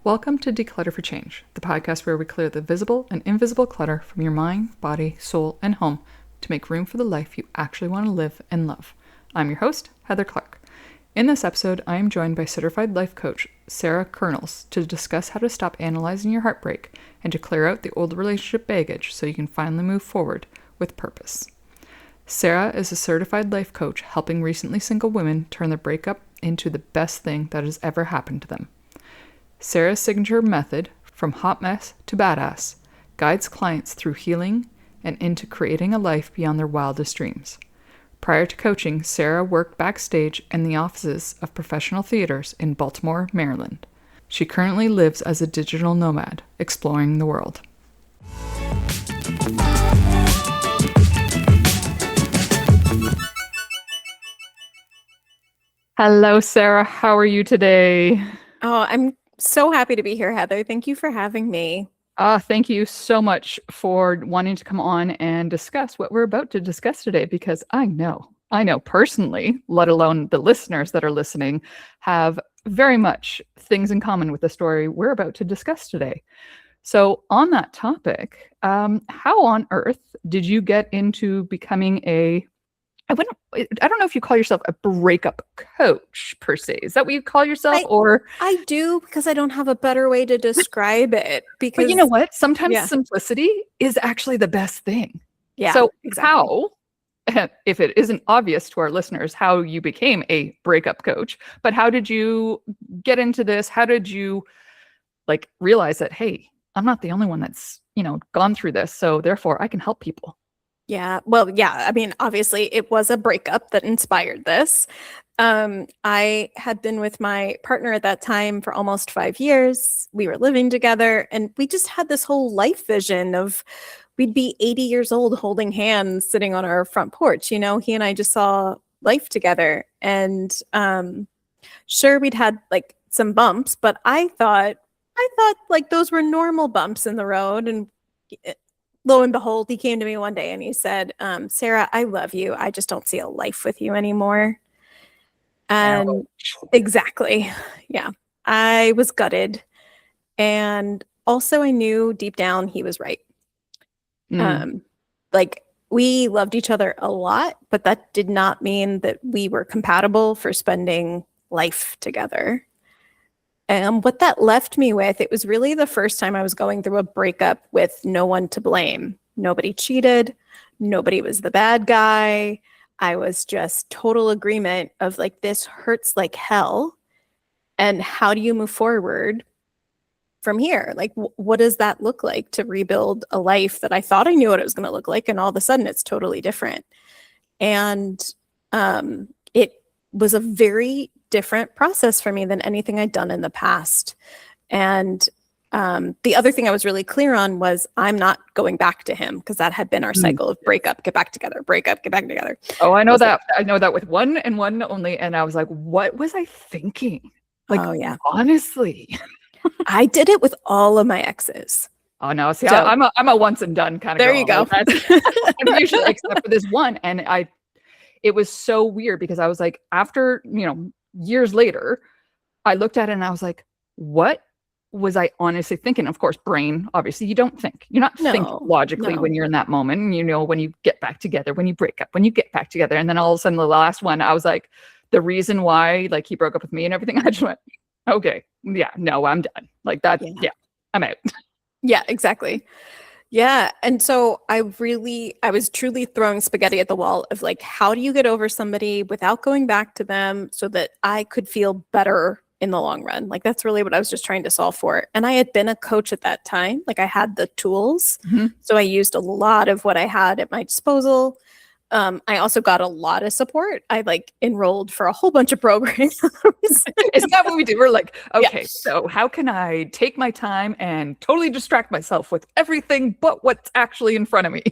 Welcome to Declutter for Change, the podcast where we clear the visible and invisible clutter from your mind, body, soul, and home to make room for the life you actually want to live and love. I'm your host, Heather Clark. In this episode, I am joined by certified life coach Sarah Curnoles to discuss how to stop analyzing your heartbreak and to clear out the old relationship baggage so you can finally move forward with purpose. Sarah is a certified life coach helping recently single women turn their breakup into the best thing that has ever happened to them. Sarah's signature method, from hot mess to badass, guides clients through healing and into creating a life beyond their wildest dreams. Prior to coaching, Sarah worked backstage in the offices of professional theaters in Baltimore, Maryland. She currently lives as a digital nomad, exploring the world. Hello, Sarah. How are you today? Oh, I'm so happy to be here, Heather. Thank you for having me. Thank you so much for wanting to come on and discuss what we're about to discuss today, because I know personally, let alone the listeners that are listening, have very much things in common with the story we're about to discuss today. So on that topic, how on earth did you get into becoming I don't know if you call yourself a breakup coach per se. Is that what you call yourself? I do, because I don't have a better way to describe it. But you know what? Sometimes simplicity is actually the best thing. Yeah. So exactly. how, if it isn't obvious to our listeners, how you became a breakup coach, but how did you get into this? How did you realize that, hey, I'm not the only one that's, gone through this, so therefore I can help people? Yeah. Well, yeah. I mean, obviously, it was a breakup that inspired this. I had been with my partner at that time for almost 5 years. We were living together, and we just had this whole life vision of we'd be 80 years old holding hands sitting on our front porch. He and I just saw life together. And sure, we'd had some bumps, but I thought those were normal bumps in the road. And lo and behold, he came to me one day and he said, Sarah, I love you. I just don't see a life with you anymore. And exactly. Yeah. I was gutted. And also I knew deep down he was right. We loved each other a lot, but that did not mean that we were compatible for spending life together. And what that left me with, it was really the first time I was going through a breakup with no one to blame. Nobody cheated. Nobody was the bad guy. I was just total agreement of this hurts like hell. And how do you move forward from here? What does that look like to rebuild a life that I thought I knew what it was going to look like, and all of a sudden it's totally different. And it was a very different process for me than anything I'd done in the past. And the other thing I was really clear on was I'm not going back to him, because that had been our cycle of breakup, get back together, break up, get back together. Oh, I know that. I know that with one and one only. And I was like, what was I thinking? Oh, yeah. Honestly. I did it with all of my exes. Oh no! See, I'm a once and done kind of there girl. You go. I'm usually, except for this one, and it was so weird because I was like, after years later, I looked at it and I was like, what was I honestly thinking? Of course, brain. Obviously, you don't think. You're not thinking logically when you're in that moment. And, when you get back together, when you break up, when you get back together, and then all of a sudden, the last one, I was like, the reason why he broke up with me and everything. I just went, okay, yeah, no, I'm done. I'm out. Yeah, exactly. Yeah. And so I was truly throwing spaghetti at the wall of how do you get over somebody without going back to them so that I could feel better in the long run? That's really what I was just trying to solve for. And I had been a coach at that time. I had the tools. Mm-hmm. So I used a lot of what I had at my disposal. I also got a lot of support. I enrolled for a whole bunch of programs. Isn't that what we do? We're like, okay, so how can I take my time and totally distract myself with everything but what's actually in front of me?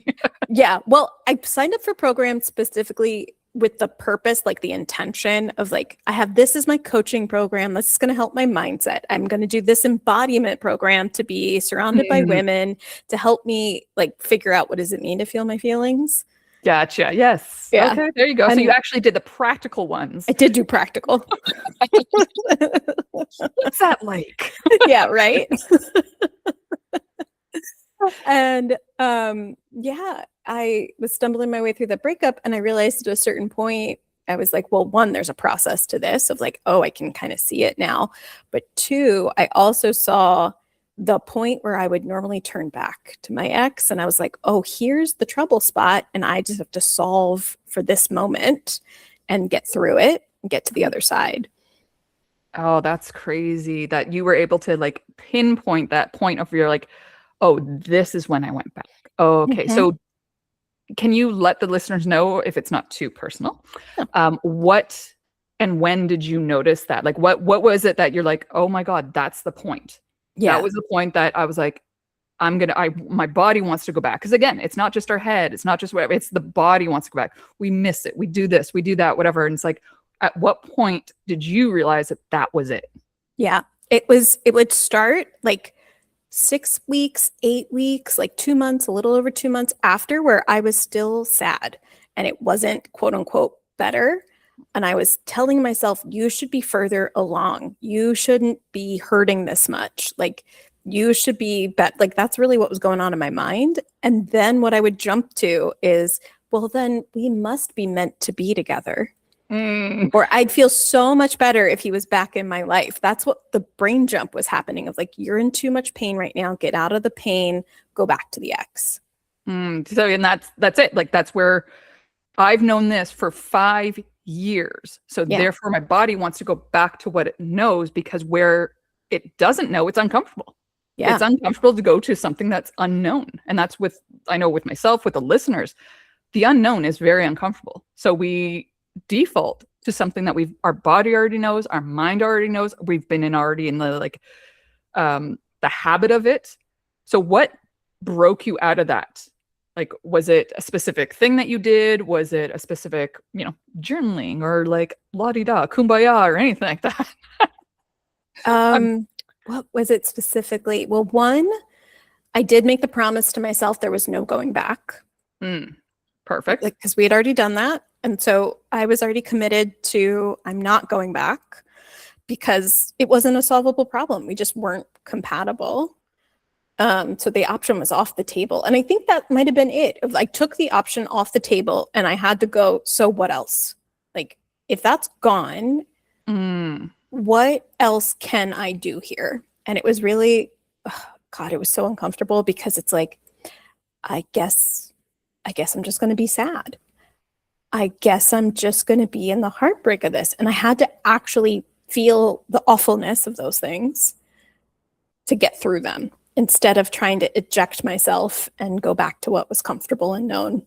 Yeah. Well, I signed up for programs specifically with the purpose, the intention of I have this as my coaching program. This is going to help my mindset. I'm going to do this embodiment program to be surrounded by women to help me figure out what does it mean to feel my feelings. Gotcha. Yes. Yeah. Okay, there you go. So And you actually did the practical ones. I did do practical. What's that like? Yeah, right. And yeah, I was stumbling my way through the breakup, and I realized at a certain point, I was like, well, one, there's a process to this of like, oh, I can kind of see it now. But two, I also saw the point where I would normally turn back to my ex, and I was like, oh, here's the trouble spot, and I just have to solve for this moment and get through it and get to the other side. Oh, that's crazy that you were able to like pinpoint that point of your like, oh, this is when I went back. Oh, okay. Mhm. So can you let the listeners know, if it's not too personal, Yeah. what and when did you notice that? Like what was it that you're like, oh my God, that's the point. That Yeah. was the point that I was like, my body wants to go back. Because again, it's not just our head, it's not just whatever, it's the body wants to go back. We miss it. We do this, we do that, whatever. And it's like, at what point did you realize that that was it? Yeah. It would start like 6 weeks, 8 weeks, like 2 months, a little over 2 months after, where I was still sad and it wasn't quote unquote better. And I was telling myself, you should be further along. You shouldn't be hurting this much. Like, you should be like, that's really what was going on in my mind. And then what I would jump to is, well, then we must be meant to be together. Mm. Or I'd feel so much better if he was back in my life. That's what the brain jump was happening of like, you're in too much pain right now. Get out of the pain, go back to the ex. So, and that's it. Like, that's where I've known this for 5 years. So Yeah. therefore my body wants to go back to what it knows, because where it doesn't know, it's uncomfortable. Yeah. It's uncomfortable to go to something that's unknown. And that's I know with myself, with the listeners, the unknown is very uncomfortable. So we default to something that our body already knows, our mind already knows, we've been already in the like the habit of it. So what broke you out of that? Like, was it a specific thing that you did? Was it a specific, journaling or like la-di-da, kumbaya or anything like that? What was it specifically? Well, one, I did make the promise to myself there was no going back. Perfect. Like, because we had already done that. And so I was already committed to, I'm not going back, because it wasn't a solvable problem. We just weren't compatible. So the option was off the table. And I think that might have been it. I took the option off the table and I had to go, so what else? Like, if that's gone, what else can I do here? And it was really, God, it was so uncomfortable, because it's like, I guess I'm just going to be sad. I guess I'm just going to be in the heartbreak of this. And I had to actually feel the awfulness of those things to get through them, instead of trying to eject myself and go back to what was comfortable and known.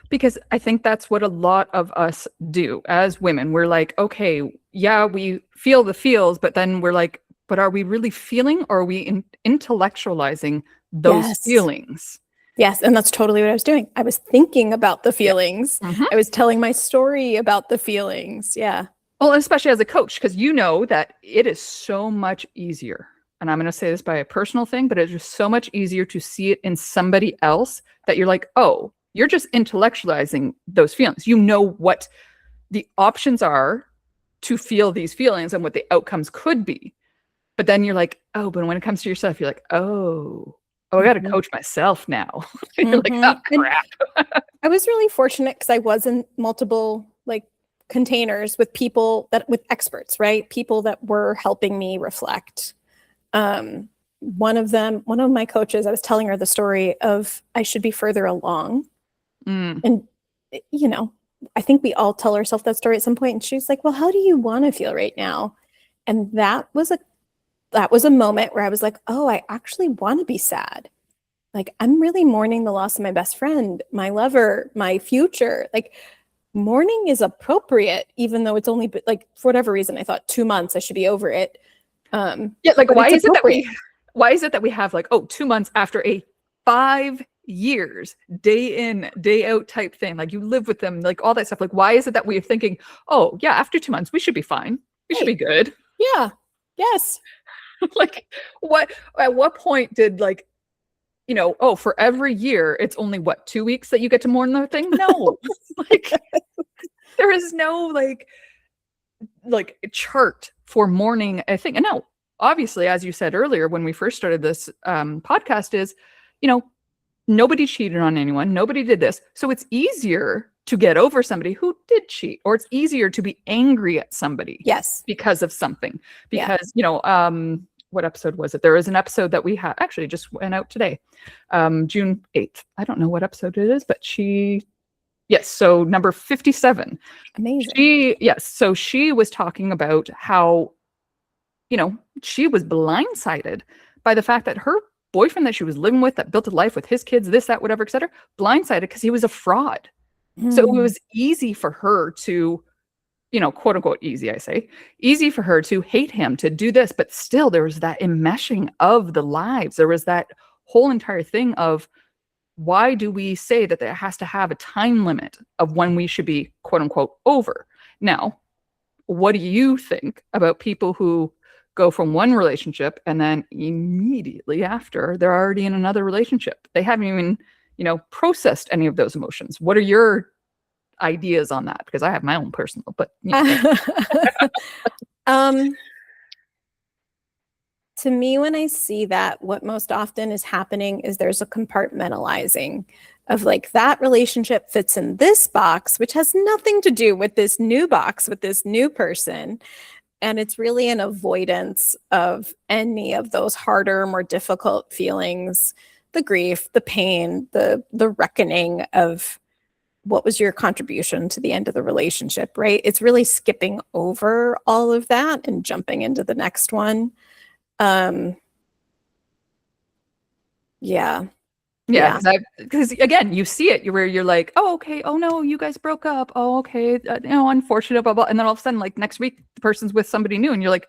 Because I think that's what a lot of us do as women. We're like, okay, yeah, we feel the feels, but then we're like, but are we really feeling, or are we intellectualizing those feelings? Yes. And that's totally what I was doing. I was thinking about the feelings. Yeah. Mm-hmm. I was telling my story about the feelings. Yeah. Well, especially as a coach, because you know that it is so much easier. And I'm going to say this by a personal thing, but it's just so much easier to see it in somebody else that you're like, oh, you're just intellectualizing those feelings. You know what the options are to feel these feelings and what the outcomes could be. But then you're like, oh, but when it comes to yourself, you're like, oh, I got to coach myself now. You're like, oh, crap. I was really fortunate because I was in multiple like containers with people with experts, right? People that were helping me reflect. One of my coaches, I was telling her the story of I should be further along. And, I think we all tell ourselves that story at some point. And she's like, well, how do you want to feel right now? And that was a moment where I was like, oh, I actually want to be sad. Like, I'm really mourning the loss of my best friend, my lover, my future. Like, mourning is appropriate, even though it's only like, for whatever reason, I thought 2 months, I should be over it. Yeah, like why is it that we have like, oh, 2 months after a 5 years, day in, day out type thing, like you live with them, like all that stuff. Like, why is it that we're thinking, oh yeah, after 2 months we should be fine, we should be good? Yeah. Yes. Like, at what point did like oh, for every year, it's only what, 2 weeks that you get to mourn the thing? No, like there is no like chart for mourning a thing. And now, obviously, as you said earlier, when we first started this podcast, is nobody cheated on anyone, nobody did this, so it's easier to get over somebody who did cheat, or it's easier to be angry at somebody, yes, because of something. Because what episode was it? There is an episode that we had actually just went out today, June 8th. I don't know what episode it is, but so number 57. amazing. So she was talking about how, she was blindsided by the fact that her boyfriend that she was living with, that built a life with his kids, this, that, whatever, etc., blindsided because he was a fraud. So it was easy for her to, quote unquote, easy for her to hate him, to do this, but still there was that enmeshing of the lives. There was that whole entire thing of, why do we say that there has to have a time limit of when we should be, quote unquote, over? Now, what do you think about people who go from one relationship and then immediately after they're already in another relationship? They haven't even, processed any of those emotions. What are your ideas on that? Because I have my own personal, but to me, when I see that, what most often is happening is there's a compartmentalizing of like, that relationship fits in this box, which has nothing to do with this new box, with this new person. And it's really an avoidance of any of those harder, more difficult feelings, the grief, the pain, the reckoning of what was your contribution to the end of the relationship, right? It's really skipping over all of that and jumping into the next one. Yeah. Because again, you see it where you're like, oh, okay, oh no, you guys broke up, oh okay, unfortunate, blah blah, and then all of a sudden, like next week, the person's with somebody new, and you're like,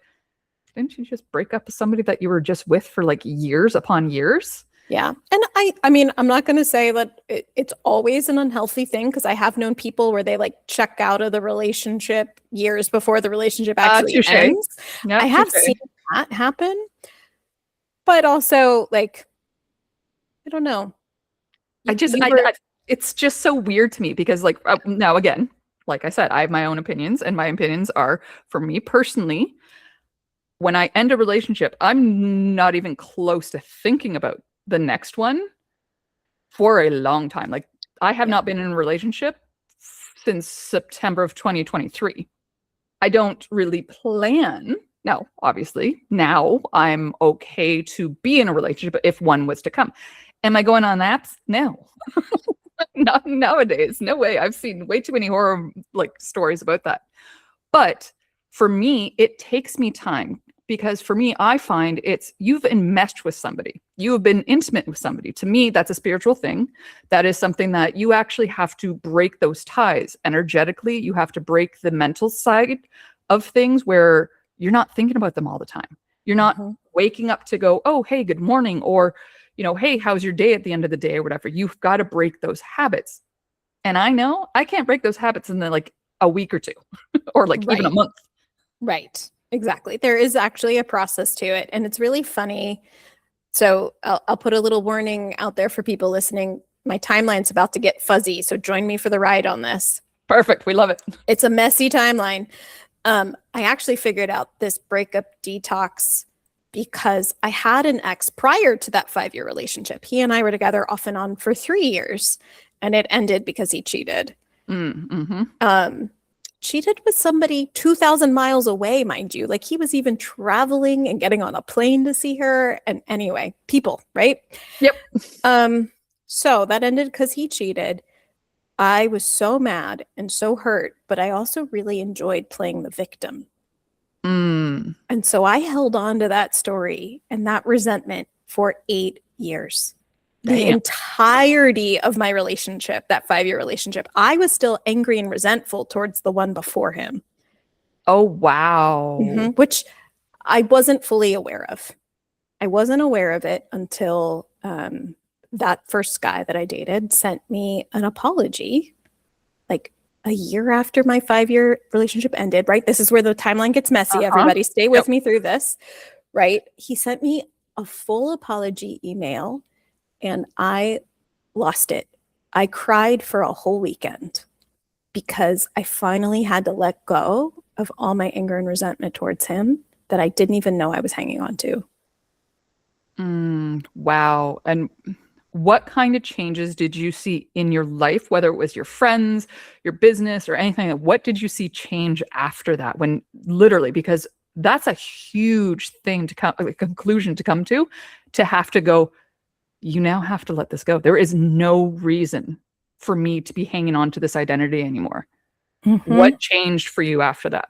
didn't you just break up with somebody that you were just with for like years upon years? Yeah. And I mean, I'm not going to say that it's always an unhealthy thing, because I have known people where they like check out of the relationship years before the relationship actually ends. Yep, I have seen that happen. But also, like, I don't know. It's just so weird to me because, like, now again, like I said, I have my own opinions, and my opinions are, for me personally, when I end a relationship, I'm not even close to thinking about the next one for a long time. Like, I have not been in a relationship since September of 2023. I don't really plan. Now, obviously, now I'm okay to be in a relationship if one was to come. Am I going on apps? No. Not nowadays. No way. I've seen way too many horror stories about that. But for me, it takes me time, because for me, I find you've enmeshed with somebody. You have been intimate with somebody. To me, that's a spiritual thing. That is something that you actually have to break those ties energetically. You have to break the mental side of things where you're not thinking about them all the time. You're not waking up to go, oh, hey, good morning. Or, hey, how's your day at the end of the day or whatever. You've got to break those habits. And I know I can't break those habits in a week or two or even a month. Right. Exactly. There is actually a process to it. And it's really funny. So I'll put a little warning out there for people listening. My timeline's about to get fuzzy. So join me for the ride on this. Perfect. We love it. It's a messy timeline. I actually figured out this breakup detox because I had an ex prior to that 5-year relationship. He and I were together off and on for 3 years, and it ended because he cheated. Cheated with somebody 2,000 miles away, mind you. Like, he was even traveling and getting on a plane to see her. And anyway, people, right? Yep. So that ended because he cheated. I was so mad and so hurt, but I also really enjoyed playing the victim. And so I held on to that story and that resentment for 8 years. The entirety of my relationship, that 5-year relationship, I was still angry and resentful towards the one before him. Oh, wow. Which I wasn't fully aware of. I wasn't aware of it until that first guy that I dated sent me an apology like a year after my 5-year relationship ended, right? This is where the timeline gets messy. Everybody stay with me through this, right? He sent me a full apology email and I lost it. I cried for a whole weekend because I finally had to let go of all my anger and resentment towards him that I didn't even know I was hanging on to. Wow. And what kind of changes did you see in your life, whether it was your friends, your business, or anything? What did you see change after that? When literally, because that's a huge thing to come, a conclusion to come to have to go, you now have to let this go. There is no reason for me to be hanging on to this identity anymore. Mm-hmm. What changed for you after that?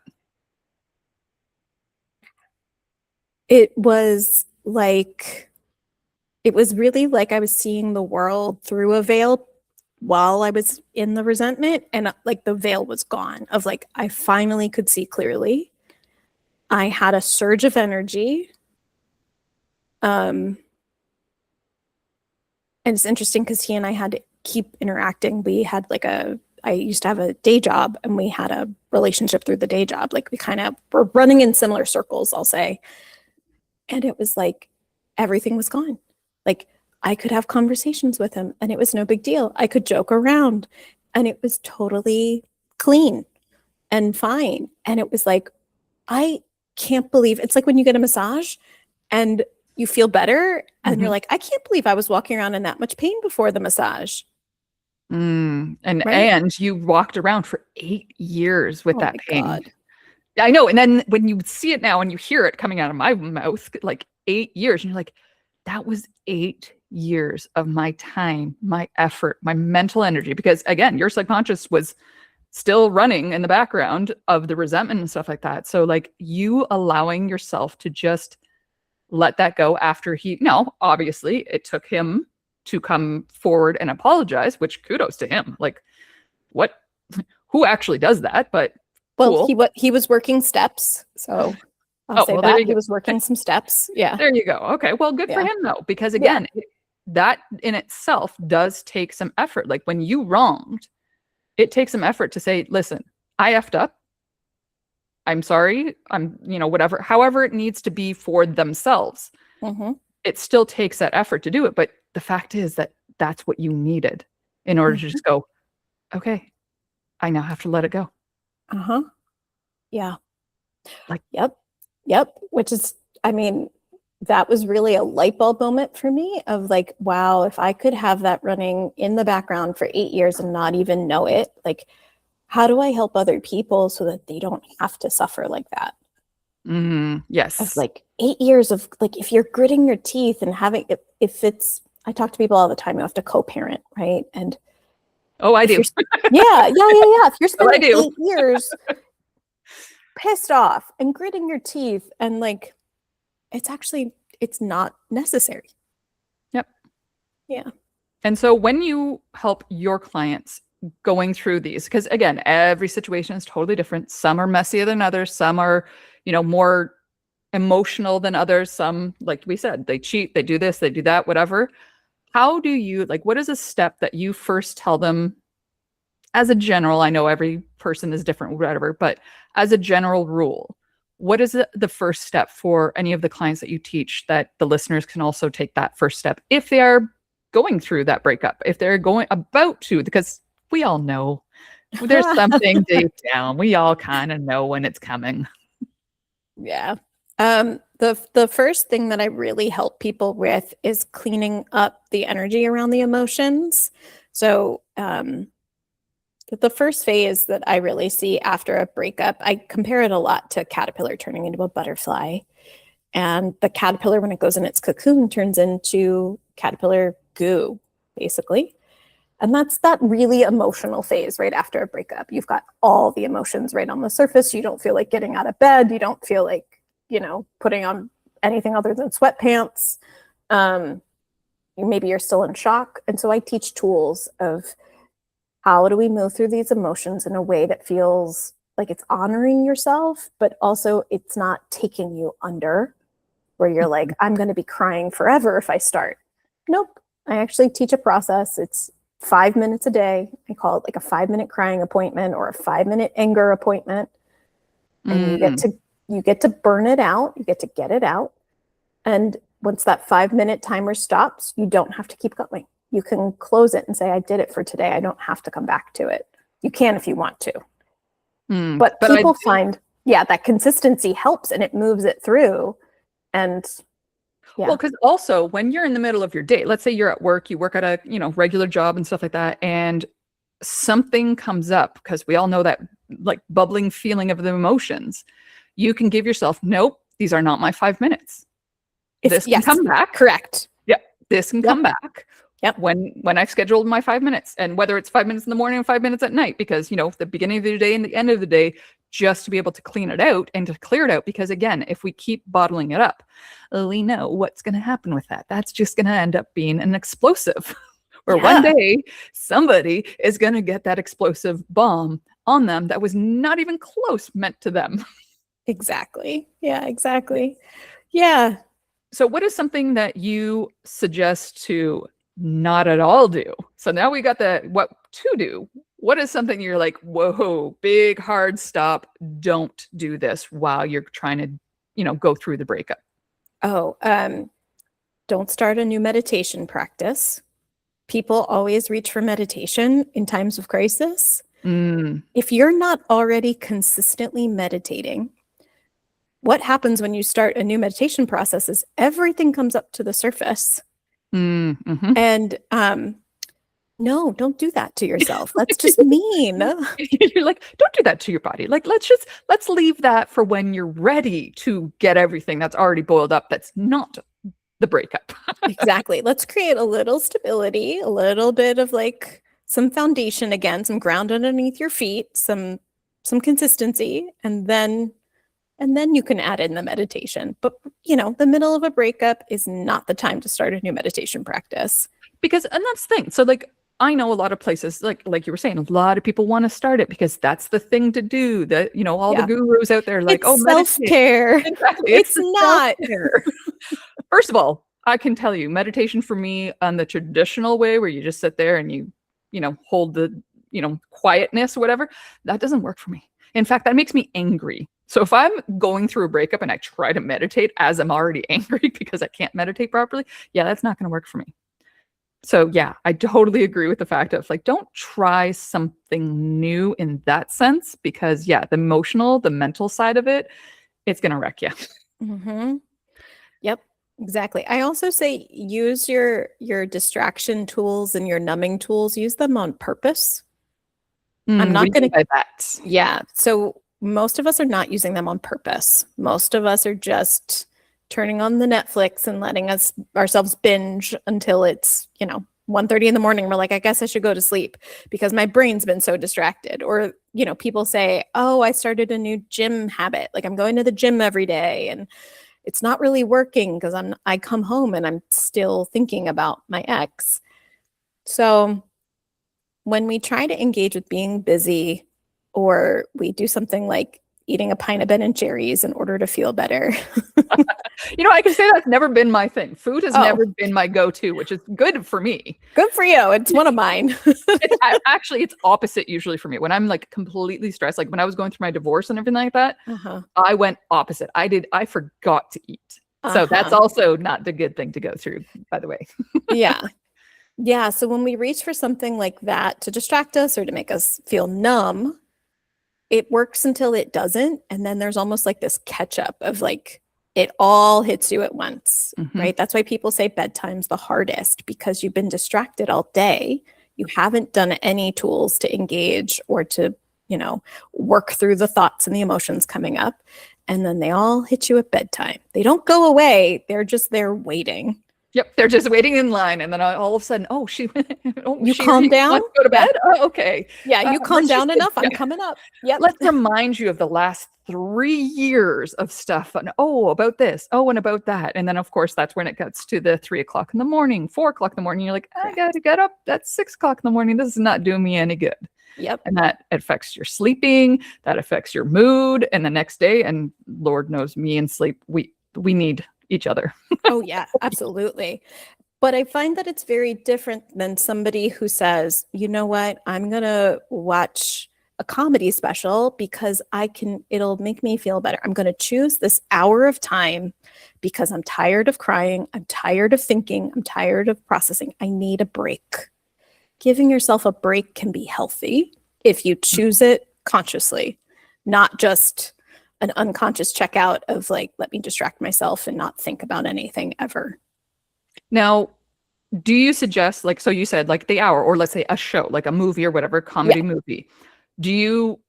It was like, it was really like I was seeing the world through a veil while I was in the resentment, and like the veil was gone of like, I finally could see clearly. I had a surge of energy. And it's interesting because he and I had to keep interacting. We had like I used to have a day job and we had a relationship through the day job. Like we kind of were running in similar circles, I'll say. And it was like everything was gone. Like I could have conversations with him and it was no big deal. I could joke around and it was totally clean and fine. And it was like, I can't believe it's like when you get a massage and you feel better and you're like, I can't believe I was walking around in that much pain before the massage. And Right? you walked around for 8 years with Oh that my pain. God. I know. And then when you see it now and you hear it coming out of my mouth, like 8 years, and you're like, that was 8 years of my time, my effort, my mental energy. Because again, your subconscious was still running in the background of the resentment and stuff like that. So like you allowing yourself to just let that go after no, obviously it took him to come forward and apologize, which kudos to him. Like what, who actually does that? But Well, cool. he was working steps. So I'll Oh, say well, there that. you He go. was working some steps. Yeah. There you go. Okay. Well, good for Yeah. him though, because Yeah. again, that in itself does take some effort. Like when you wronged, it takes some effort to say, listen, I effed up. I'm sorry. Whatever, however it needs to be for themselves. Mm-hmm. It still takes that effort to do it. But the fact is that that's what you needed in order to Mm-hmm. just go, okay, I now have to let it go. Uh-huh. Yeah. Like, Yep. Yep. Which is, I mean, that was really a light bulb moment for me of like, wow, if I could have that running in the background for 8 years and not even know it, like, how do I help other people so that they don't have to suffer like that? Of yes. like 8 years of like, if you're gritting your teeth and having, if it's, I talk to people all the time, you have to co-parent, right? And Oh, I if do. you're, yeah. If you're Oh, I spending do. 8 years pissed off and gritting your teeth and like, it's not necessary. Yep. Yeah. And so when you help your clients going through these, because again, every situation is totally different. Some are messier than others. Some are, more emotional than others. Some, like we said, they cheat, they do this, they do that, whatever. How do you, like, what is a step that you first tell them as a general? I know every person is different, whatever, but as a general rule, what is the first step for any of the clients that you teach that the listeners can also take that first step if they are going through that breakup, if they're going about to, because we all know there's something deep down. We all kind of know when it's coming. Yeah. The first thing that I really help people with is cleaning up the energy around the emotions. So, the first phase that I really see after a breakup, I compare it a lot to a caterpillar turning into a butterfly. And the caterpillar, when it goes in its cocoon, turns into caterpillar goo, basically. And that's that really emotional phase right after a breakup. You've got all the emotions right on the surface. You don't feel like getting out of bed. You don't feel like, putting on anything other than sweatpants. Maybe you're still in shock. And so I teach tools of how do we move through these emotions in a way that feels like it's honoring yourself, but also it's not taking you under, where you're like, I'm going to be crying forever if I start. Nope. I actually teach a process. It's 5 minutes a day. I call it like a 5-minute crying appointment or a 5-minute anger appointment. And you get to burn it out. You get to get it out. And once that 5-minute timer stops, you don't have to keep going. You can close it and say, I did it for today. I don't have to come back to it. You can if you want to. But people find, that consistency helps and it moves it through. And well, because also when you're in the middle of your day, let's say you're at work, you work at a, regular job and stuff like that, and something comes up, because we all know that like bubbling feeling of the emotions, you can give yourself, nope, these are not my 5 minutes. This can come back. Correct. Yeah. This can come back. Yep. When I've scheduled my 5 minutes, and whether it's 5 minutes in the morning and 5 minutes at night, because, the beginning of the day and the end of the day, just to be able to clean it out and to clear it out. Because again, if we keep bottling it up, we know what's going to happen with that. That's just going to end up being an explosive where one day somebody is going to get that explosive bomb on them that was not even close meant to them. Exactly. Yeah, exactly. Yeah. So what is something that you suggest to not at all do? So now we got the what to do. What is something you're like, whoa, big hard stop. Don't do this while you're trying to, go through the breakup. Oh, don't start a new meditation practice. People always reach for meditation in times of crisis. If you're not already consistently meditating, what happens when you start a new meditation process is everything comes up to the surface. And no, don't do that to yourself. That's just mean. You're like, don't do that to your body. Like, let's leave that for when you're ready to get everything that's already boiled up. That's not the breakup. Exactly. Let's create a little stability, a little bit of like some foundation again, some ground underneath your feet, some consistency, and then you can add in the meditation. But, the middle of a breakup is not the time to start a new meditation practice. And that's the thing. So like, I know a lot of places, like you were saying, a lot of people want to start it because that's the thing to do. That, all the gurus out there like, it's self-care. Exactly. It's not. First of all, I can tell you, meditation for me on the traditional way where you just sit there and you hold the, quietness or whatever, that doesn't work for me. In fact, that makes me angry. So if I'm going through a breakup and I try to meditate as I'm already angry because I can't meditate properly, that's not going to work for me. So yeah, I totally agree with the fact of like, don't try something new in that sense, because the emotional, the mental side of it, it's going to wreck you. Yep, exactly. I also say use your distraction tools and your numbing tools, use them on purpose. I'm not going to buy that. Yeah. So most of us are not using them on purpose. Most of us are just turning on the Netflix and letting ourselves binge until it's, 1:30 in the morning. We're like, I guess I should go to sleep because my brain's been so distracted. Or, people say, oh, I started a new gym habit. Like I'm going to the gym every day and it's not really working because I come home and I'm still thinking about my ex. So when we try to engage with being busy, or we do something like eating a pint of Ben and Jerry's in order to feel better. I can say that's never been my thing. Food has never been my go-to, which is good for me. Good for you. It's one of mine. It's opposite usually for me. When I'm like completely stressed, like when I was going through my divorce and everything like that, I went opposite. I forgot to eat. So that's also not the good thing to go through, by the way. Yeah. So when we reach for something like that to distract us or to make us feel numb, it works until it doesn't. And then there's almost like this catch up of like, it all hits you at once, right? That's why people say bedtime's the hardest, because you've been distracted all day. You haven't done any tools to engage or to, work through the thoughts and the emotions coming up. And then they all hit you at bedtime. They don't go away. They're just there waiting. Yep, they're just waiting in line, and then all of a sudden, you calm down. Let's go to bed. Oh, okay. Yeah, you calm down enough. I'm coming up. Yep. Let's remind you of the last 3 years of stuff. And about this. And about that. And then, of course, that's when it gets to the 3 o'clock in the morning, 4 o'clock in the morning. You're like, I got to get up. That's 6 o'clock in the morning. This is not doing me any good. Yep. And that affects your sleeping. That affects your mood. And the next day, and Lord knows me and sleep, we need each other. Oh yeah, absolutely. But I find that it's very different than somebody who says, you know what, I'm going to watch a comedy special because it'll make me feel better. I'm going to choose this hour of time because I'm tired of crying. I'm tired of thinking. I'm tired of processing. I need a break. Giving yourself a break can be healthy if you choose it consciously, not just an unconscious checkout of like, let me distract myself and not think about anything ever. Now, do you suggest, like, so you said like the hour, or let's say a show, like a movie or whatever, comedy movie. Do you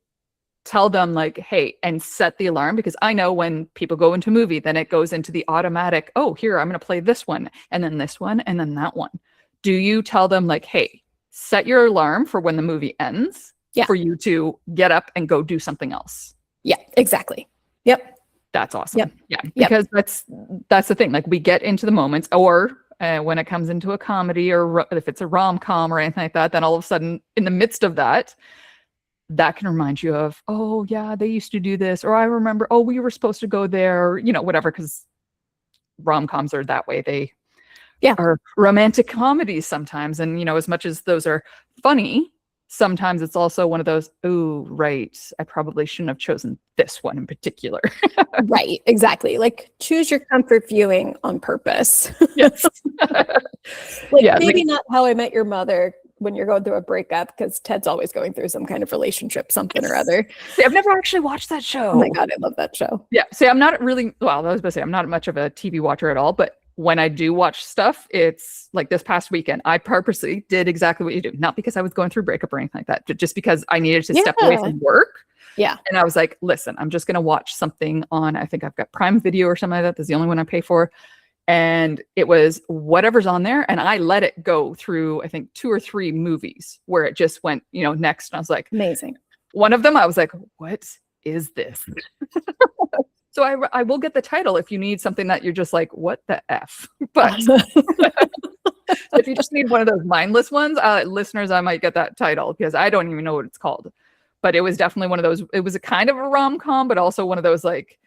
tell them like, hey, and set the alarm? Because I know when people go into a movie, then it goes into the automatic, oh, here, I'm going to play this one, and then this one, and then that one. Do you tell them like, hey, set your alarm for when the movie ends for you to get up and go do something else? Yeah, exactly. Yep. That's awesome. Yep. Yeah, because that's the thing. Like we get into the moments, or when it comes into a comedy, or if it's a rom-com or anything like that, then all of a sudden in the midst of that, that can remind you of, oh yeah, they used to do this, or I remember, oh, we were supposed to go there, or, whatever, because rom-coms are that way. They are romantic comedies sometimes. And, as much as those are funny, sometimes it's also one of those, oh, right, I probably shouldn't have chosen this one in particular. Right, exactly. Like choose your comfort viewing on purpose. Yes. Maybe not How I Met Your Mother when you're going through a breakup, because Ted's always going through some kind of relationship, something or other. See, I've never actually watched that show. Oh my God, I love that show. Yeah. See, I'm not really, well, I was about to say, I'm not much of a TV watcher at all, but when I do watch stuff, it's like this past weekend, I purposely did exactly what you do. Not because I was going through breakup or anything like that, just because I needed to step away from work. Yeah. And I was like, listen, I'm just going to watch something on, I think I've got Prime Video or something like that. That's the only one I pay for. And it was whatever's on there. And I let it go through, I think 2 or 3 movies where it just went, next. And I was like, amazing. One of them, I was like, what is this? So I will get the title if you need something that you're just like, what the F? But if you just need one of those mindless ones, listeners, I might get that title because I don't even know what it's called. But it was definitely one of those. It was a kind of a rom-com, but also one of those like,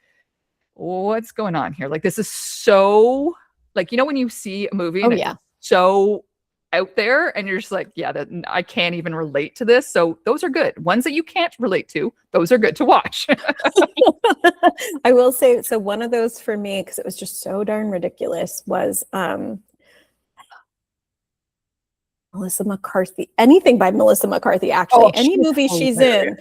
what's going on here? Like, this is so, like, when you see a movie and it's so out there and you're just like, yeah, I can't even relate to this. So those are good. Ones that you can't relate to, those are good to watch. I will say, so one of those for me, because it was just so darn ridiculous, was Melissa McCarthy. Anything by Melissa McCarthy, actually. Any movie she's in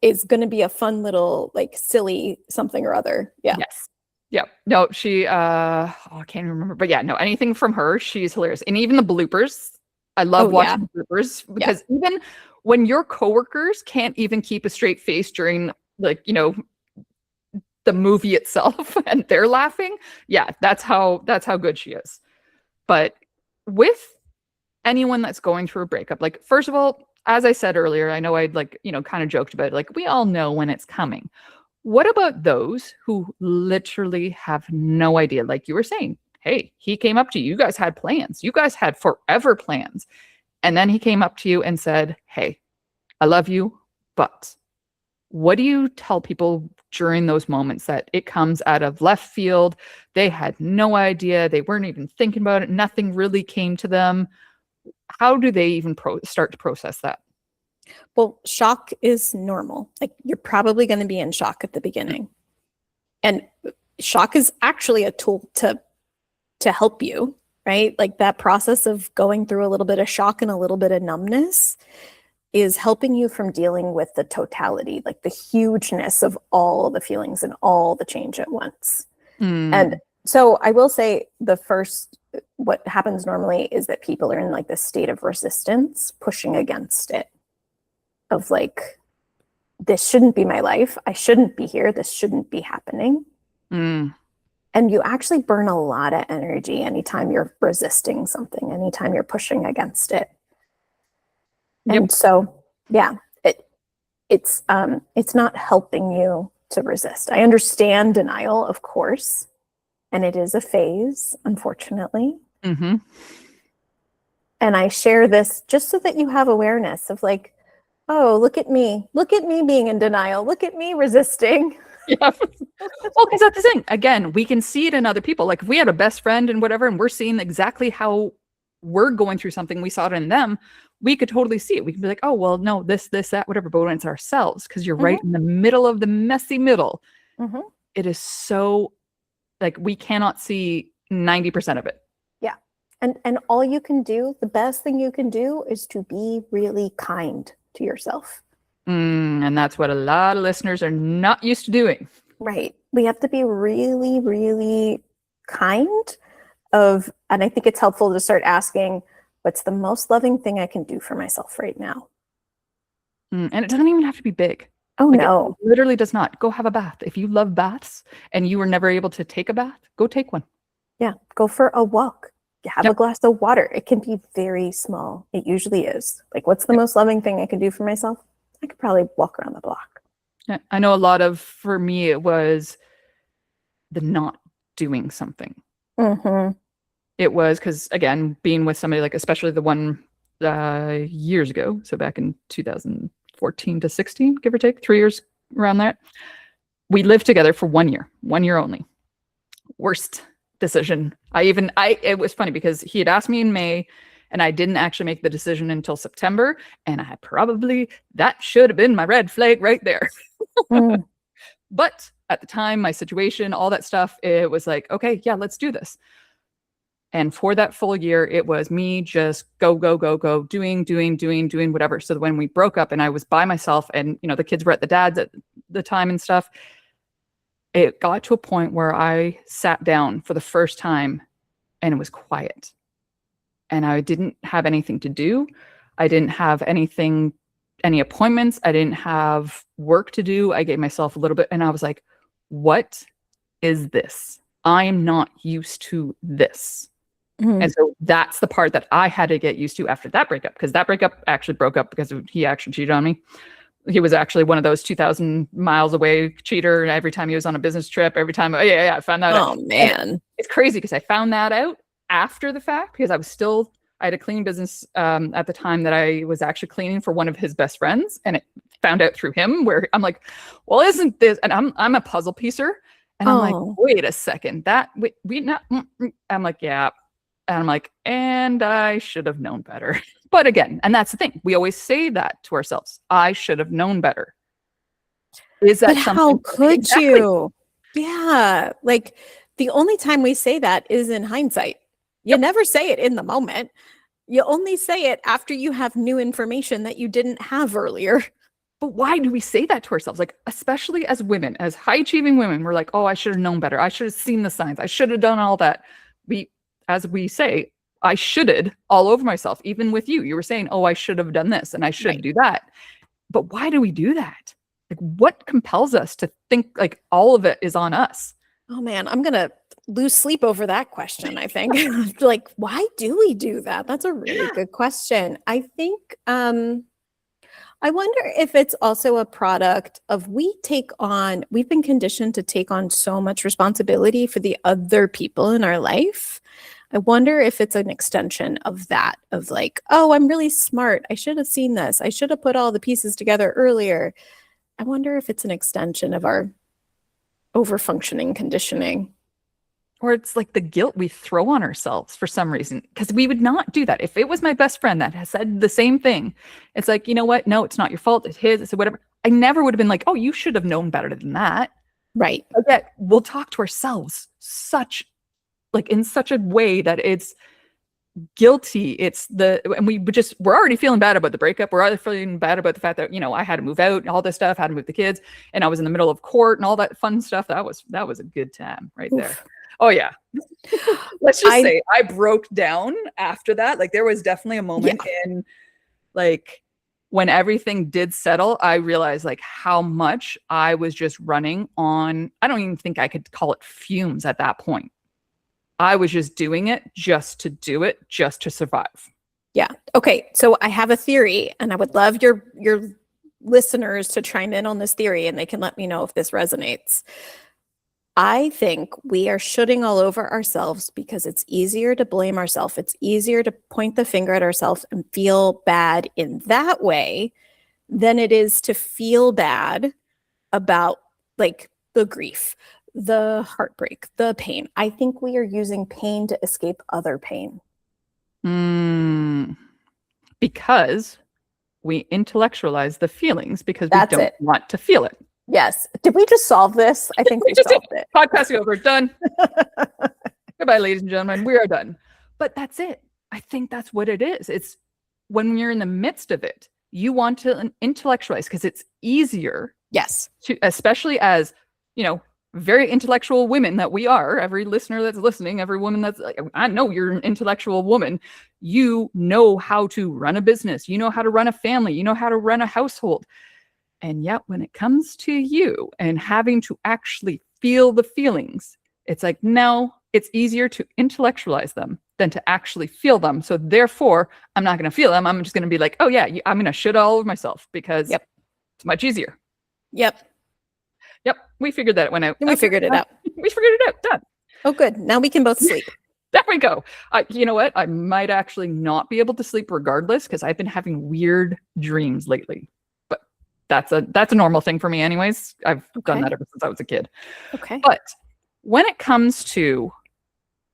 is going to be a fun little, like, silly something or other. Yeah. Yes. Yeah. No, she, I can't remember, but yeah, no, anything from her, she's hilarious. And even the bloopers, I love watching bloopers because even when your coworkers can't even keep a straight face during, like, the movie itself and they're laughing. Yeah. That's how good she is. But with anyone that's going through a breakup, like, first of all, as I said earlier, I know I'd like, kind of joked about it, like, we all know when it's coming. What about those who literally have no idea? Like you were saying, hey, he came up to you. You guys had plans. You guys had forever plans. And then he came up to you and said, hey, I love you, but what do you tell people during those moments that it comes out of left field? They had no idea. They weren't even thinking about it. Nothing really came to them. How do they even start to process that? Well, shock is normal. Like, you're probably going to be in shock at the beginning. And shock is actually a tool to help you, right? Like, that process of going through a little bit of shock and a little bit of numbness is helping you from dealing with the totality, like the hugeness of all the feelings and all the change at once. And so I will say what happens normally is that people are in like this state of resistance, pushing against it. Of like, this shouldn't be my life. I shouldn't be here. This shouldn't be happening. And you actually burn a lot of energy anytime you're resisting something, anytime you're pushing against it. And so, yeah, it's not helping you to resist. I understand denial, of course, and it is a phase, unfortunately. And I share this just so that you have awareness of like, oh, look at me being in denial. Look at me resisting. Yeah. Well, because that's the thing. Again, we can see it in other people. Like if we had a best friend and whatever, and we're seeing exactly how we're going through something, we saw it in them. we could totally see it. We can be like, oh, well, no, this, that, whatever. But when it's ourselves, because you're right Mhm. in the middle of the messy middle, Mhm. it is so like we cannot see 90% of it. Yeah. And all you can do, the best thing you can do is to be really kind to yourself. And that's what a lot of listeners are not used to doing. Right. We have to be really, really kind and I think it's helpful to start asking, what's the most loving thing I can do for myself right now? And it doesn't even have to be big. Oh, Like it no. literally does not. Go have a bath. If you love baths and you were never able to take a bath, go take one. Yeah. Go for a walk. Have a Yep. glass of water. It can be very small. It usually is. Like, what's the Yep. most loving thing I can do for myself? I could probably walk around the block. Yeah. I know a lot of, for me, it was the not doing something. Mm-hmm. It was because, again, being with somebody like, especially the one years ago, so back in 2014 to 16, give or take, 3 years around that, we lived together for 1 year only. Worst decision. It was funny because he had asked me in May and I didn't actually make the decision until September. And that should have been my red flag right there. Mm. But at the time, my situation, all that stuff, it was like, okay, yeah, let's do this. And for that full year, it was me just go, doing whatever. So when we broke up and I was by myself and, the kids were at the dad's at the time and stuff, it got to a point where I sat down for the first time and it was quiet. And I didn't have anything to do. I didn't have any appointments. I didn't have work to do. I gave myself a little bit and I was like, what is this? I am not used to this. Mm. And so that's the part that I had to get used to after that breakup, because that breakup actually broke up because he actually cheated on me. He was actually one of those 2,000 miles away cheater. Every time he was on a business trip, every time, I found that out. Oh, man. It's crazy because I found that out after the fact because I had a cleaning business at the time that I was actually cleaning for one of his best friends. And it found out through him where I'm like, well, isn't this, and I'm a puzzle piecer. And I'm like, Oh, wait a second, we not, I'm like, yeah. And I'm like, and I should have known better. But again, and that's the thing. We always say that to ourselves. I should have known better. Is but that how something? could Exactly. you? Yeah. Like, the only time we say that is in hindsight. You Yep. never say it in the moment. You only say it after you have new information that you didn't have earlier. But why do we say that to ourselves? Like, especially as women, as high achieving women, we're like, oh, I should have known better. I should have seen the signs. I should have done all that. As we say, I shoulded all over myself. Even with you, you were saying, oh, I should have done this and I should Right. do that. But why do we do that? Like, what compels us to think like all of it is on us? Oh, man, I'm going to lose sleep over that question, I think. Like, why do we do that? That's a really good question. I think I wonder if it's also a product of we've been conditioned to take on so much responsibility for the other people in our life. I wonder if it's an extension of that, of like, oh, I'm really smart. I should have seen this. I should have put all the pieces together earlier. I wonder if it's an extension of our overfunctioning conditioning. Or it's like the guilt we throw on ourselves for some reason, because we would not do that. If it was my best friend that has said the same thing, it's like, you know what? No, it's not your fault. It's his. It's whatever. I never would have been like, oh, you should have known better than that. Right. But yet we'll talk to ourselves in such a way that it's guilty. And we're already feeling bad about the breakup. We're already feeling bad about the fact that, I had to move out and all this stuff, had to move the kids, and I was in the middle of court and all that fun stuff. That was a good time right there. Oof. Oh yeah. Let's just I say I broke down after that. Like there was definitely a moment in like when everything did settle, I realized like how much I was just running on, I don't even think I could call it fumes at that point. I was just doing it just to do it, just to survive. Yeah. Okay. So I have a theory, and I would love your listeners to chime in on this theory, and they can let me know if this resonates. I think we are shooting all over ourselves because it's easier to blame ourselves. It's easier to point the finger at ourselves and feel bad in that way than it is to feel bad about like the grief, the heartbreak, the pain. I think we are using pain to escape other pain. because we intellectualize the feelings because we That's don't it. want to feel it. Yes. Did we just solve this? I think we Just solved it. Podcasting over. Done. Goodbye, ladies and gentlemen. We are done. But that's it. I think that's what it is. It's when you're in the midst of it, you want to intellectualize because it's easier. Yes. To, especially as, very intellectual women that we are, every listener that's listening, every woman that's like, I know you're an intellectual woman. You know how to run a business. You know how to run a family. You know how to run a household. And yet when it comes to you and having to actually feel the feelings, it's like, no, it's easier to intellectualize them than to actually feel them. So therefore, I'm not going to feel them. I'm just going to be like, oh yeah, I'm going to shit all over myself because it's much easier. Yep. We figured that one out. We figured it out. We figured it out. Done. Oh, good. Now we can both sleep. There we go. You know what? I might actually not be able to sleep regardless because I've been having weird dreams lately. But that's a normal thing for me anyways. I've done that ever since I was a kid. Okay. But when it comes to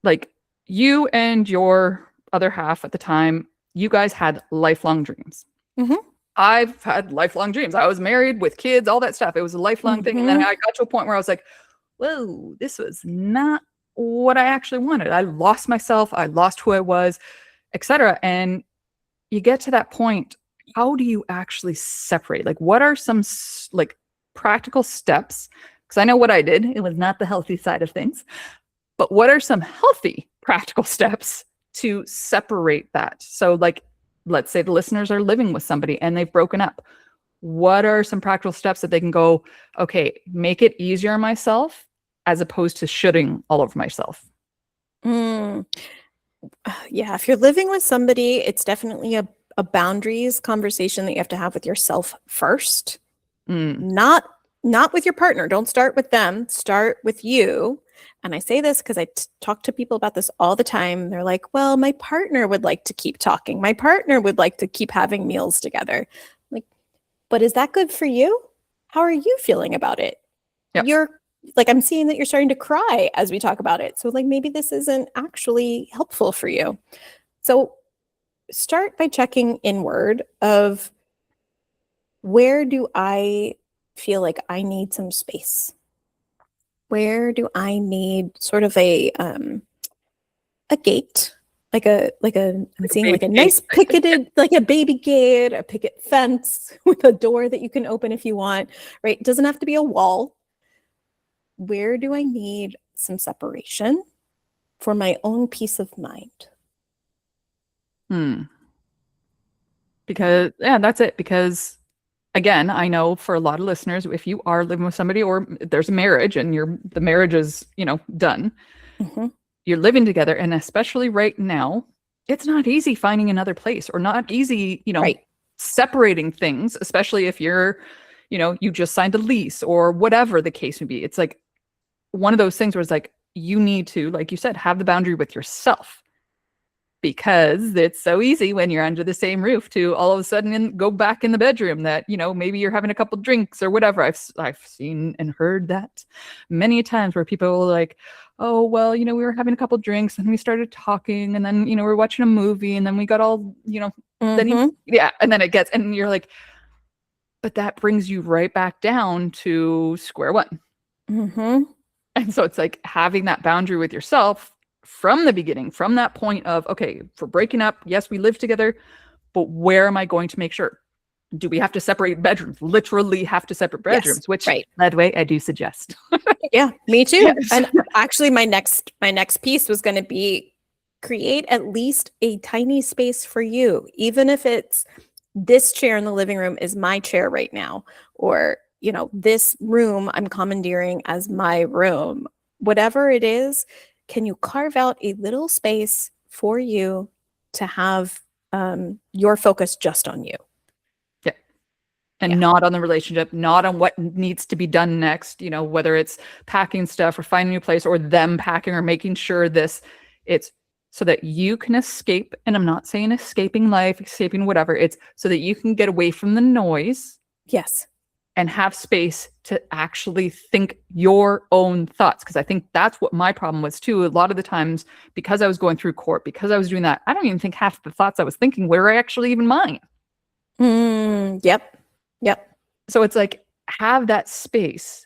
like you and your other half at the time, you guys had lifelong dreams. Mm-hmm. I've had lifelong dreams. I was married with kids, all that stuff. It was a lifelong thing. And then I got to a point where I was like, whoa, this was not what I actually wanted. I lost myself. I lost who I was, etc. And you get to that point. How do you actually separate? Like, what are some like practical steps? Because I know what I did. It was not the healthy side of things. But what are some healthy practical steps to separate that? So like, let's say the listeners are living with somebody and they've broken up. What are some practical steps that they can go, okay, make it easier on myself as opposed to shooting all over myself? Yeah, if you're living with somebody, it's definitely a boundaries conversation that you have to have with yourself first. Not with your partner. Don't start with them. Start with you. And I say this because I talk to people about this all the time. They're like, well, my partner would like to keep talking. My partner would like to keep having meals together. Like, but is that good for you? How are you feeling about it? Yep. You're like, I'm seeing that you're starting to cry as we talk about it. So like, maybe this isn't actually helpful for you. So start by checking inward of where do I feel like I need some space? Where do I need sort of a gate, I'm seeing like a nice picketed, like a baby gate, a picket fence with a door that you can open if you want, right? It doesn't have to be a wall. Where do I need some separation for my own peace of mind? Because that's it. Because again, I know for a lot of listeners, if you are living with somebody or there's a marriage and the marriage is, done, you're living together. And especially right now, it's not easy finding another place or not easy, separating things, especially if you're, you just signed a lease or whatever the case may be. It's like one of those things where it's like, you need to, like you said, have the boundary with yourself. Because it's so easy when you're under the same roof to all of a sudden go back in the bedroom that, maybe you're having a couple drinks or whatever. I've seen and heard that many times where people are like, oh, well, we were having a couple drinks and we started talking and then, we're watching a movie and then we got all, then and then it gets, and you're like, but that brings you right back down to square one. And so it's like having that boundary with yourself from the beginning, from that point of, okay, for breaking up, yes, we live together, but where am I going to make sure? Do we have to separate bedrooms? Literally have to separate bedrooms, yes, which, by the way, I do suggest. Yeah, me too. Yes. And actually, my next piece was going to be create at least a tiny space for you, even if it's this chair in the living room is my chair right now, or this room I'm commandeering as my room, whatever it is. Can you carve out a little space for you to have your focus just on you? Yeah. And not on the relationship, not on what needs to be done next, whether it's packing stuff or finding a new place or them packing or making sure it's so that you can escape. And I'm not saying escaping life, escaping whatever. It's so that you can get away from the noise. Yes. and have space to actually think your own thoughts. Because I think that's what my problem was too. A lot of the times, because I was going through court, because I was doing that, I don't even think half the thoughts I was thinking were actually even mine. Yep. So it's like, have that space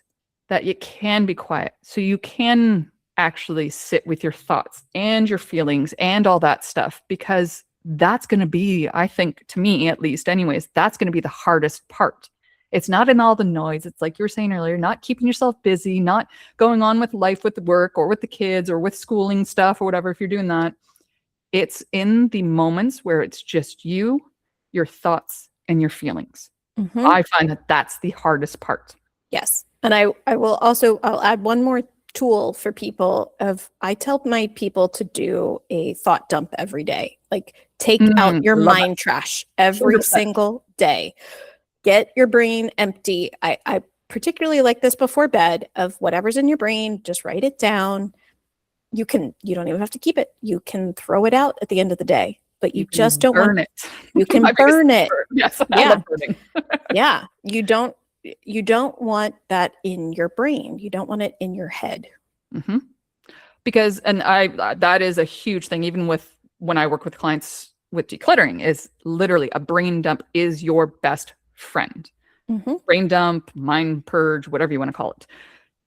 that you can be quiet. So you can actually sit with your thoughts and your feelings and all that stuff, because that's going to be, I think, to me at least anyways, that's going to be the hardest part. It's not in all the noise. It's like you were saying earlier, not keeping yourself busy, not going on with life, with the work or with the kids or with schooling stuff or whatever, if you're doing that. It's in the moments where it's just you, your thoughts, and your feelings. I find that that's the hardest part. Yes. And I will also, I'll add one more tool for people I tell my people to do a thought dump every day. Like take out your mind trash every 100%. single day. Get your brain empty. I particularly like this before bed of whatever's in your brain, just write it down. You don't even have to keep it. You can throw it out at the end of the day, but you just don't burn it. You can burn it. Yes, I love burning. Yeah. You don't want that in your brain. You don't want it in your head. Because, and that is a huge thing, even with when I work with clients with decluttering, is literally a brain dump is your best friend. Brain dump, mind purge, whatever you want to call it.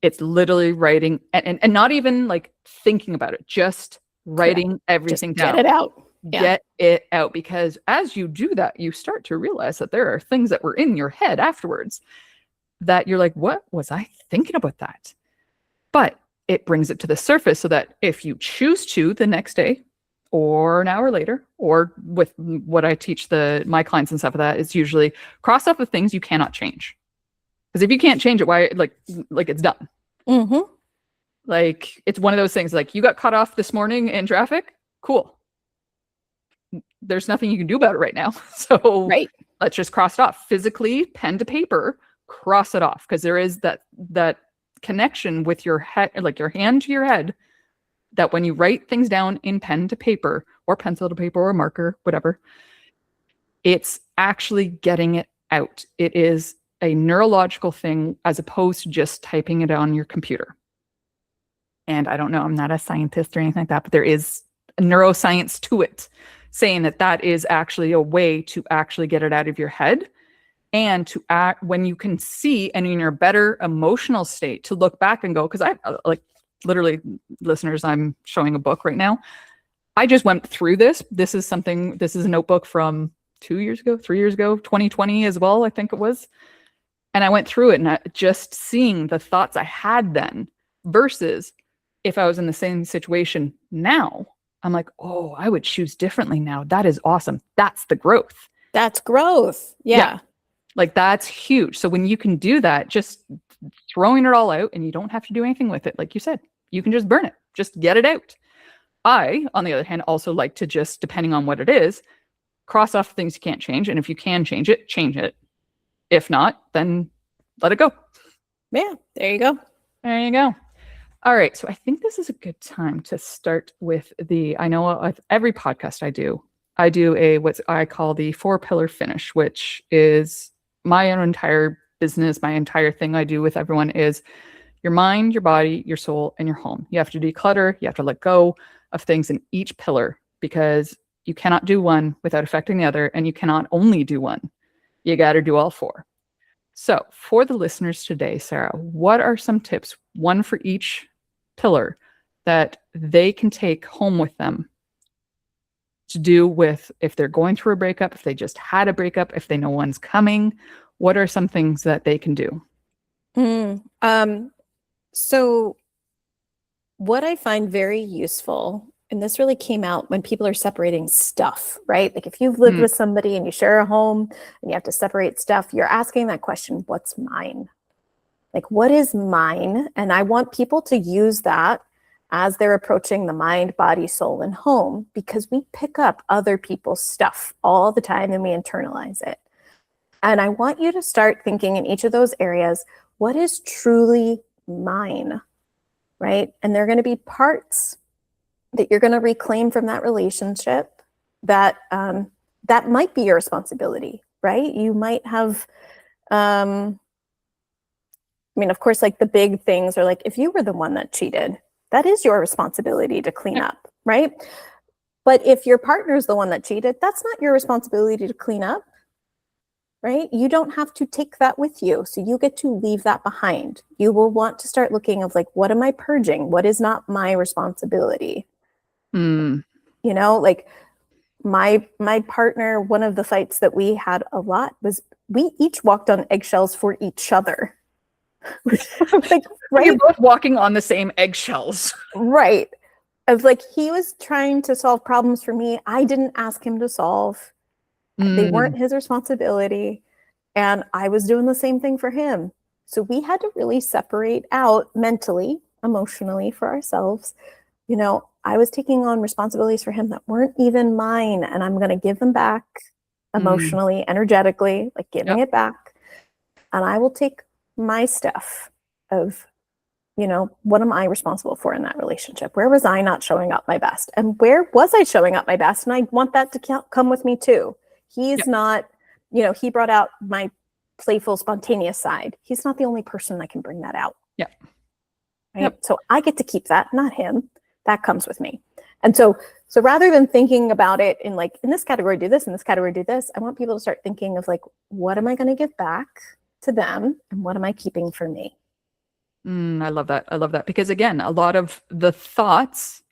It's literally writing and not even like thinking about it, just writing everything down. Get it out. Yeah. Get it out. Because as you do that, you start to realize that there are things that were in your head afterwards that you're like, what was I thinking about that? But it brings it to the surface so that if you choose to the next day or an hour later, or with what I teach my clients and stuff of that, is usually cross off the things you cannot change. Because if you can't change it, why, like it's done. Like it's one of those things, like you got cut off this morning in traffic. Cool. There's nothing you can do about it right now. So let's just cross it off physically, pen to paper, cross it off. Because there is that connection with your head, like your hand to your head, that when you write things down in pen to paper or pencil to paper or marker, whatever, it's actually getting it out. It is a neurological thing as opposed to just typing it on your computer. And I don't know, I'm not a scientist or anything like that, but there is a neuroscience to it, saying that is actually a way to actually get it out of your head, and to act when you can see and in your better emotional state to look back and go, because I like literally, listeners, I'm showing a book right now. I just went through this. This is a notebook from 2 years ago, 3 years ago, 2020 as well, I think it was. And I went through it, and just seeing the thoughts I had then versus if I was in the same situation now, I'm like, oh, I would choose differently now. That is awesome. That's the growth. That's growth. Yeah. Like that's huge. So when you can do that, just throwing it all out, and you don't have to do anything with it. Like you said, you can just burn it, just get it out. I, on the other hand, also like to just, depending on what it is, cross off things you can't change. And if you can change it, change it. If not, then let it go. Yeah, there you go. There you go. All right. So I think this is a good time to start with I know with every podcast I do what I call the 4-pillar finish, which is my own entire business, my entire thing I do with everyone is your mind, your body, your soul, and your home. You have to declutter. You have to let go of things in each pillar, because you cannot do one without affecting the other, and you cannot only do one. You got to do all 4. So for the listeners today, Sarah, what are some tips, one for each pillar, that they can take home with them to do with if they're going through a breakup, if they just had a breakup, if they know one's coming? What are some things that they can do? So what I find very useful, and this really came out when people are separating stuff, right? Like if you've lived with somebody and you share a home and you have to separate stuff, you're asking that question, what's mine? Like, what is mine? And I want people to use that as they're approaching the mind, body, soul, and home, because we pick up other people's stuff all the time and we internalize it. And I want you to start thinking in each of those areas, what is truly mine, right? And they're going to be parts that you're going to reclaim from that relationship that that might be your responsibility, right? You might have I mean, of course, like the big things are like, if you were the one that cheated, that is your responsibility to clean up, right? But if your partner's the one that cheated, that's not your responsibility to clean up, right? You don't have to take that with you. So you get to leave that behind. You will want to start looking of like, what am I purging? What is not my responsibility? Mm. You know, like my partner, one of the fights that we had a lot was we each walked on eggshells for each other. Like, right? You're both walking on the same eggshells. Right. Of like, he was trying to solve problems for me. I didn't ask him to solve. They weren't his responsibility. And I was doing the same thing for him. So we had to really separate out mentally, emotionally for ourselves. You know, I was taking on responsibilities for him that weren't even mine. And I'm going to give them back emotionally, energetically, like giving it back. And I will take my stuff of, you know, what am I responsible for in that relationship? Where was I not showing up my best? And where was I showing up my best? And I want that to come with me too. He's not, you know, he brought out my playful, spontaneous side. He's not the only person that can bring that out. Yeah. Right. So I get to keep that, not him. That comes with me. And so rather than thinking about it in like, in this category, do this, in this category, do this, I want people to start thinking of like, what am I going to give back to them? And what am I keeping for me? I love that. I love that. Because again, a lot of the thoughts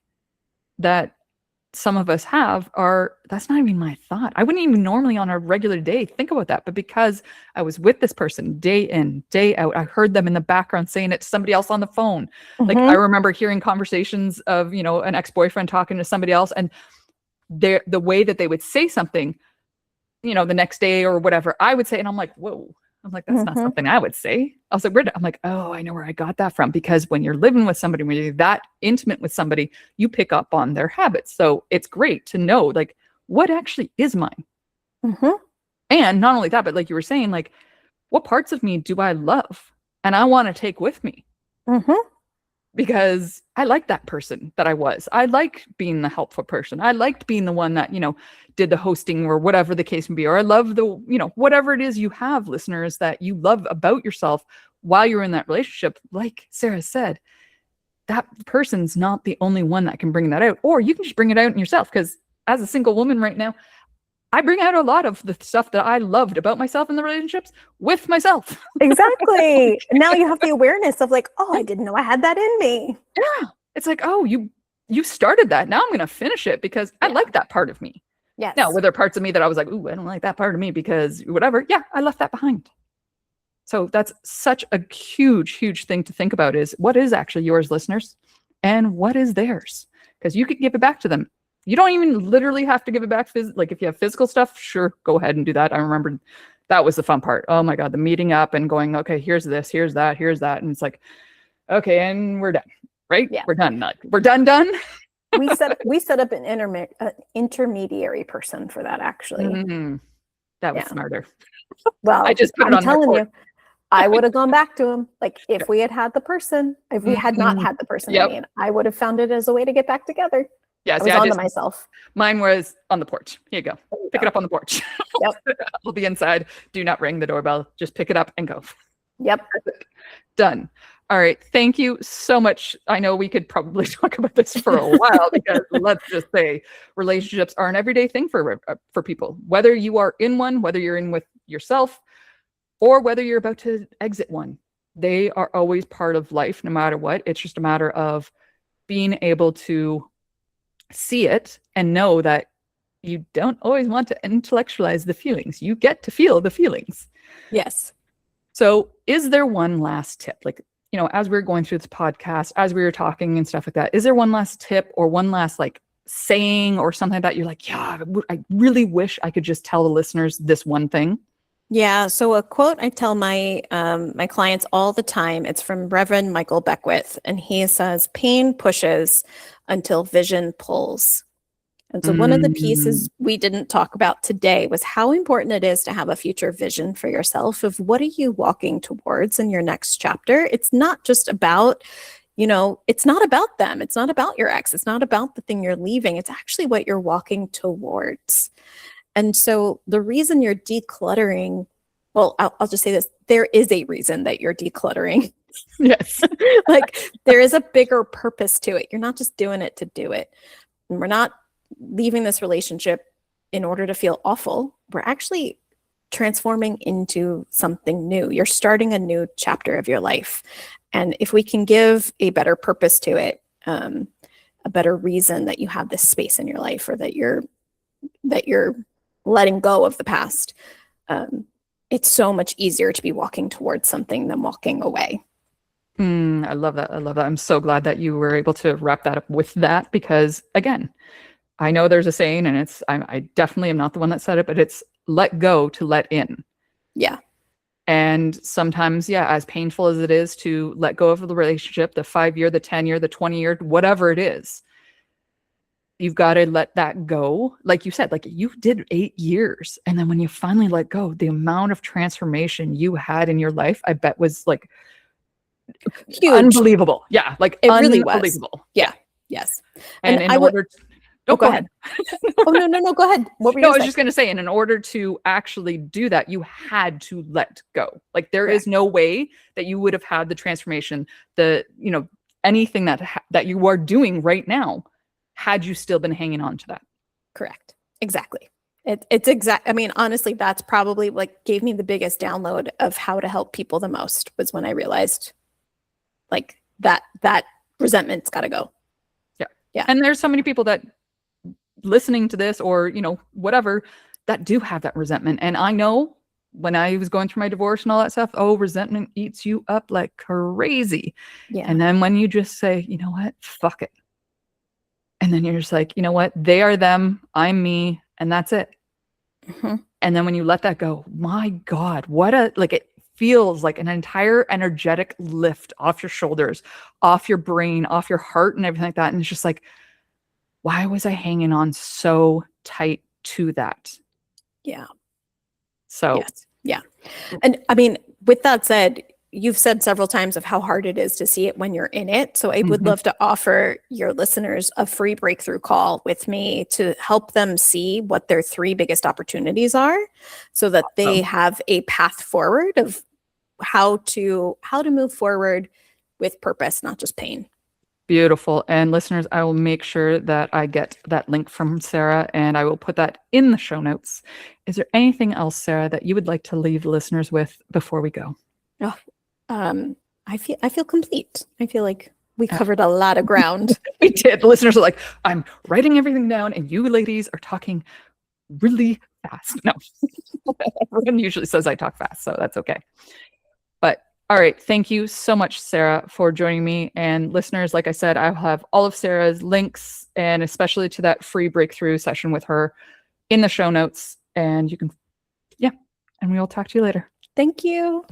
that some of us have are, that's not even my thought. I wouldn't even normally on a regular day think about that. But because I was with this person day in, day out, I heard them in the background saying it to somebody else on the phone. Like I remember hearing conversations of, you know, an ex-boyfriend talking to somebody else, and the way that they would say something, you know, the next day or whatever, I would say, and I'm like, whoa. I'm like, that's not something I would say. I was like, I'm like, oh, I know where I got that from. Because when you're living with somebody, when you're that intimate with somebody, you pick up on their habits. So it's great to know, like, what actually is mine. And not only that, but like you were saying, like, what parts of me do I love and I want to take with me? Because I like that person that I was. I like being the helpful person. I liked being the one that, you know, did the hosting or whatever the case may be. Or I love the, you know, whatever it is you have, listeners, that you love about yourself while you're in that relationship. Like Sarah said, that person's not the only one that can bring that out. Or you can just bring it out in yourself. Because as a single woman right now, I bring out a lot of the stuff that I loved about myself in the relationships with myself. Exactly. Now you have the awareness of like, oh, I didn't know I had that in me. Yeah. It's like, oh, you started that. Now I'm going to finish it because I like that part of me. Yes. Now, were there parts of me that I was like, ooh, I don't like that part of me because whatever. Yeah, I left that behind. So that's such a huge, huge thing to think about is what is actually yours, listeners, and what is theirs? Because you could give it back to them. You don't even literally have to give it back. Like if you have physical stuff, sure, go ahead and do that. I remember that was the fun part. Oh my God, the meeting up and going, okay, here's this, here's that, here's that. And it's like, okay, and we're done, right? Yeah. We're done. We're done. we set up an intermediary person for that, actually. That was smarter. Well, I just put it on telling you, I would have gone back to him. Like if we had the person, if we had not had the person, I mean, I would have found it as a way to get back together. Yes, I was onto myself. Mine was on the porch. Here you go. Pick it up on the porch. I'll be inside. Do not ring the doorbell. Just pick it up and go. Yep. Done. All right. Thank you so much. I know we could probably talk about this for a while because let's just say relationships are an everyday thing for people. Whether you are in one, whether you're in with yourself, or whether you're about to exit one, they are always part of life, no matter what. It's just a matter of being able to see it and know that you don't always want to intellectualize the feelings. You get to feel the feelings. Yes. So is there one last tip? Like, you know, as we were going through this podcast, as we were talking and stuff like that, is there one last tip or one last like saying or something like that you're like, yeah, I really wish I could just tell the listeners this one thing? Yeah. So a quote I tell my my clients all the time, it's from Reverend Michael Beckwith, and he says, pain pushes until vision pulls. And so one of the pieces we didn't talk about today was how important it is to have a future vision for yourself of what are you walking towards in your next chapter. It's not just about, you know, it's not about them. It's not about your ex. It's not about the thing you're leaving. It's actually what you're walking towards. And so the reason you're decluttering, well, I'll just say this, there is a reason that you're decluttering. Yes. Like there is a bigger purpose to it. You're not just doing it to do it. And we're not leaving this relationship in order to feel awful. We're actually transforming into something new. You're starting a new chapter of your life. And if we can give a better purpose to it, a better reason that you have this space in your life, or that you're letting go of the past, it's so much easier to be walking towards something than walking away. I love that. I love that. I'm so glad that you were able to wrap that up with that, because again, I know there's a saying, and I definitely am not the one that said it, but it's let go to let in. Yeah. And sometimes, yeah, as painful as it is to let go of the relationship, the 5-year, the 10-year, the 20-year, whatever it is, you've got to let that go. Like you said, like you did 8 years. And then when you finally let go, the amount of transformation you had in your life, I bet was like huge. Unbelievable. Yeah. Like it really was. Unbelievable. Yeah. Yes. And in order to, go ahead. Oh, no, go ahead. What were you No, I was just going to say, and in order to actually do that, you had to let go. Like there is no way that you would have had the transformation, anything that you are doing right now, had you still been hanging on to that. Correct. Exactly. It's exact. I mean, honestly, that's probably like gave me the biggest download of how to help people the most, was when I realized like that resentment's got to go. Yeah. Yeah. And there's so many people that listening to this, or, whatever, that do have that resentment. And I know when I was going through my divorce and all that stuff, resentment eats you up like crazy. Yeah. And then when you just say, you know what, fuck it. And then you're just like, you know what, they are them, I'm me, and that's it. Mm-hmm. And then when you let that go, my God, it feels like an entire energetic lift off your shoulders, off your brain, off your heart, and everything like that. And it's just like, why was I hanging on so tight to that? Yeah. So, yes. Yeah. And I mean, with that said, you've said several times of how hard it is to see it when you're in it. So I would love to offer your listeners a free breakthrough call with me to help them see what their 3 biggest opportunities are, so that they have a path forward of how to move forward with purpose, not just pain. Beautiful. And listeners, I will make sure that I get that link from Sarah, and I will put that in the show notes. Is there anything else, Sarah, that you would like to leave listeners with before we go? Oh, I feel complete. I feel like we covered a lot of ground. We did. The listeners are like, I'm writing everything down, and you ladies are talking really fast. No, everyone usually says I talk fast, so that's okay. But all right. Thank you so much, Sarah, for joining me. And listeners, like I said, I'll have all of Sarah's links, and especially to that free breakthrough session with her, in the show notes. And you can, and we will talk to you later. Thank you.